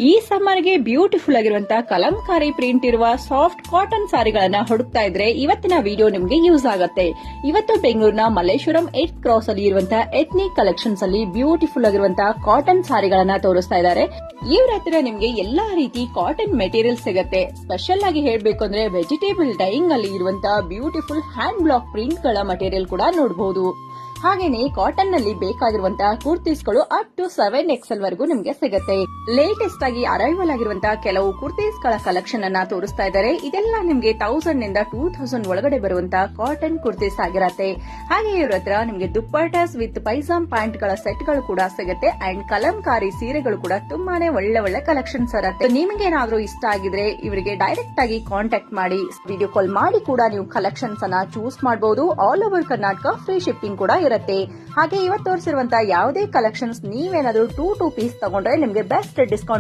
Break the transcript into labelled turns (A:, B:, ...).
A: ಈ ಸಮ್ಮರ್ಗೆ ಬ್ಯೂಟಿಫುಲ್ ಆಗಿರುವಂತಹ ಕಲಂಕಾರಿ ಪ್ರಿಂಟ್ ಇರುವ ಸಾಫ್ಟ್ ಕಾಟನ್ ಸಾರಿಗಳನ್ನ ಹುಡುಕ್ತಾ ಇದ್ರೆ ಇವತ್ತಿನ ವಿಡಿಯೋ ನಿಮಗೆ ಯೂಸ್ ಆಗುತ್ತೆ. ಇವತ್ತು ಬೆಂಗಳೂರಿನ ಮಲ್ಲೇಶ್ವರಂ 8th ಕ್ರಾಸ್ ಅಲ್ಲಿ ಇರುವಂತಹ ಎಥ್ನಿಕ್ ಕಲೆಕ್ಷನ್ಸ್ ಅಲ್ಲಿ ಬ್ಯೂಟಿಫುಲ್ ಆಗಿರುವಂತಹ ಕಾಟನ್ ಸಾರಿಗಳನ್ನ ತೋರಿಸ್ತಾ ಇದ್ದಾರೆ. ಇವ್ರ ಹತ್ರ ನಿಮ್ಗೆ ಎಲ್ಲಾ ರೀತಿ ಕಾಟನ್ ಮೆಟೀರಿಯಲ್ ಸಿಗುತ್ತೆ. ಸ್ಪೆಷಲ್ ಆಗಿ ಹೇಳ್ಬೇಕು ಅಂದ್ರೆ ವೆಜಿಟೇಬಲ್ ಡೈಯಿಂಗ್ ಅಲ್ಲಿ ಇರುವಂತಹ ಬ್ಯೂಟಿಫುಲ್ ಹ್ಯಾಂಡ್ ಬ್ಲಾಕ್ ಪ್ರಿಂಟ್ ಗಳ ಮಟೀರಿಯಲ್ ಕೂಡ ನೋಡಬಹುದು. ಹಾಗೇನೆ ಕಾಟನ್ ನಲ್ಲಿ ಬೇಕಾಗಿರುವಂತಹ ಕುರ್ತೀಸ್ಗಳು ಅಪ್ ಟು 7XL ವರೆಗೂ ನಿಮ್ಗೆ ಸಿಗುತ್ತೆ. ಲೇಟೆಸ್ಟ್ ಆಗಿ ಅರೈವಲ್ ಆಗಿರುವಂತಹ ಕೆಲವು ಕುರ್ತೀಸ್ ಗಳ ಕಲೆಕ್ಷನ್ ಅನ್ನ ತೋರಿಸ್ತಾ ಇದ್ದಾರೆ. ಇದೆಲ್ಲ ನಿಮ್ಗೆ 1000 ನಿಂದ 2000 ಒಳಗಡೆ ಬರುವಂತಹ ಕಾಟನ್ ಕುರ್ತೀಸ್ ಆಗಿರತ್ತೆ. ಹಾಗೆ ಇವ್ರ ಹತ್ರ ನಿಮ್ಗೆ ದುಪ್ಪಟಾಸ್ ವಿತ್ ಪೈಜಾಮ್ ಪ್ಯಾಂಟ್ ಗಳ ಸೆಟ್ ಗಳು ಕೂಡ ಸಿಗುತ್ತೆ. ಅಂಡ್ ಕಲಂಕಾರಿ ಸೀರೆಗಳು ಕೂಡ ತುಂಬಾನೇ ಒಳ್ಳೆ ಕಲೆಕ್ಷನ್ಸ್ ಇರುತ್ತೆ. ನಿಮ್ಗೇನಾದ್ರೂ ಇಷ್ಟ ಆಗಿದ್ರೆ ಇವರಿಗೆ ಡೈರೆಕ್ಟ್ ಆಗಿ ಕಾಂಟ್ಯಾಕ್ಟ್ ಮಾಡಿ, ವಿಡಿಯೋ ಕಾಲ್ ಮಾಡಿ ಕೂಡ ನೀವು ಕಲೆಕ್ಷನ್ಸ್ ಅನ್ನ ಚೂಸ್ ಮಾಡಬಹುದು. All over Karnataka free shipping ಕೂಡ ಇರುತ್ತೆ. ಹಾಗೆ ಇವತ್ತು ತೋರಿಸಿರುವಂತಹ ಯಾವುದೇ ಕಲೆಕ್ಷನ್ಸ್ ನೀವೇನಾದ್ರೂ 2 ಪೀಸ್ ತಗೊಂಡ್ರೆ ನಿಮ್ಗೆ ಬೆಸ್ಟ್ ಡಿಸ್ಕೌಂಟ್